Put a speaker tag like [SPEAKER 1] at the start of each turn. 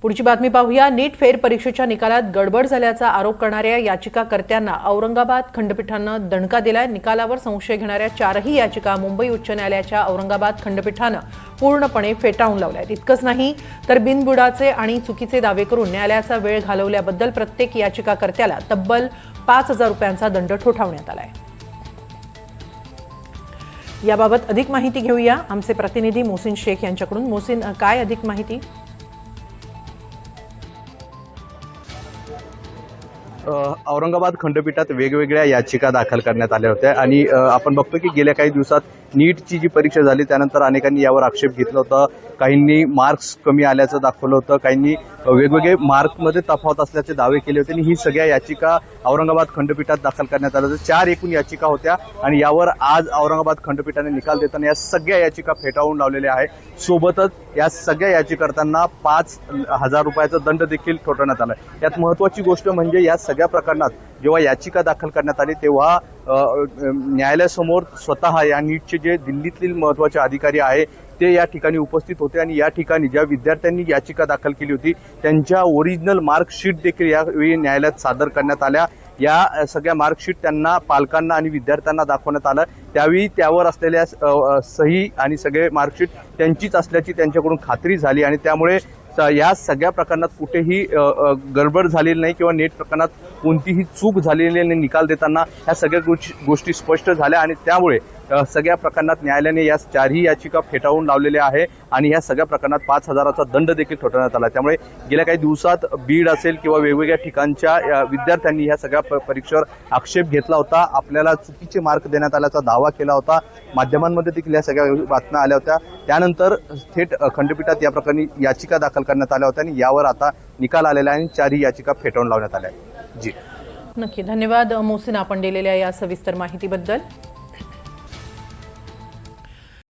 [SPEAKER 1] पुढची बातमी पाहूया। नीट फेर परीक्षेच्या निकालात गडबड झाल्याचा आरोप करणाऱ्या याचिकाकर्त्यांना औरंगाबाद खंडपीठानं दणका दिलाय। निकालावर संशय घेणाऱ्या 4ही याचिका मुंबई उच्च न्यायालयाच्या औरंगाबाद खंडपीठानं पूर्णपणे फेटाळून लावल्यात। इतकंच नाही तर बिनबुडाचे आणि चुकीचे दावे करून न्यायालयाचा वेळ घालवल्याबद्दल प्रत्येक याचिकाकर्त्याला तब्बल 5,000 रुपयांचा दंड ठोठावण्यात आलाय। याबाबत अधिक माहिती घेऊया आमचे प्रतिनिधी मोहसिन शेख यांच्याकडून। मोहसिन, काय अधिक माहिती?
[SPEAKER 2] औरंगाबाद खंडपीठात वेगवेगळ्या याचिका दाखल करण्यात आल्या होत्या आणि आपण बघतो की गेल्या काही दिवसात नीटची जी परीक्षा झाली त्यानंतर अनेकांनी यावर आक्षेप घेतला होता। काहींनी मार्क्स कमी आल्याचं दाखवलं होतं, काहींनी वेगवेगळे मार्कमध्ये तफावत असल्याचे दावे केले होते आणि ही सगळ्या याचिका औरंगाबाद खंडपीठात दाखल करण्यात आल्या होत्या। 4 एकूण याचिका होत्या आणि यावर आज औरंगाबाद खंडपीठाने निकाल देताना या सगळ्या याचिका फेटाळून लावलेल्या आहे। सोबतच या सगळ्या याचिकाकर्त्यांना 5,000 रुपयाचा दंड देखील ठोठावण्यात आला। यात महत्त्वाची गोष्ट म्हणजे या सगळ्या प्रकरणात जेव्हा याचिका दाखल करण्यात आली तेव्हा न्यायालयासमोर स्वतः या नीटचे जे दिल्लीतील महत्त्वाचे अधिकारी आहे ते या ठिकाणी उपस्थित होते आणि या ठिकाणी ज्या विद्यार्थ्यांनी याचिका दाखल केली होती त्यांच्या ओरिजिनल मार्कशीट देखील यावेळी न्यायालयात सादर करण्यात आल्या। या सगळ्या मार्कशीट त्यांना पालकांना आणि विद्यार्थ्यांना दाखवण्यात आलं। त्यावेळी त्यावर असलेल्या सही आणि सगळे मार्कशीट त्यांचीच असल्याची त्यांच्याकडून खात्री झाली आणि त्यामुळे या सगळ्या प्रकरणात कुठेही गडबड झालेली नाही किंवा नीट प्रकरणात कोणतीही चूक झालेली नाही। निकाल देताना ह्या सगळ्या गोष्टी स्पष्ट झाल्या आणि त्यामुळे सगळ्या प्रकरणात न्यायालयाने या 4ही याचिका फेटाळून लावलेल्या आहे आणि या सगळ्या प्रकरणात 5,000चा दंड देखील ठोठावण्यात आला। त्यामुळे गेल्या काही दिवसात बीड असेल किंवा वेगवेगळ्या ठिकाणच्या विद्यार्थ्यांनी या सगळ्या परीक्षेवर आक्षेप घेतला होता, आपल्याला चुकीचे मार्क देण्यात आल्याचा दावा केला होता। माध्यमांमध्ये देखील या सगळ्या बातम्या आल्या होत्या। त्यानंतर थेट खंडपीठात या प्रकरणी याचिका दाखल करण्यात आल्या होत्या आणि यावर आता निकाल आलेला आहे आणि 4ही याचिका फेटाळून लावण्यात आल्या। जी
[SPEAKER 1] नक्की, धन्यवाद मोहसिन, आपण दिलेल्या या सविस्तर माहितीबद्दल।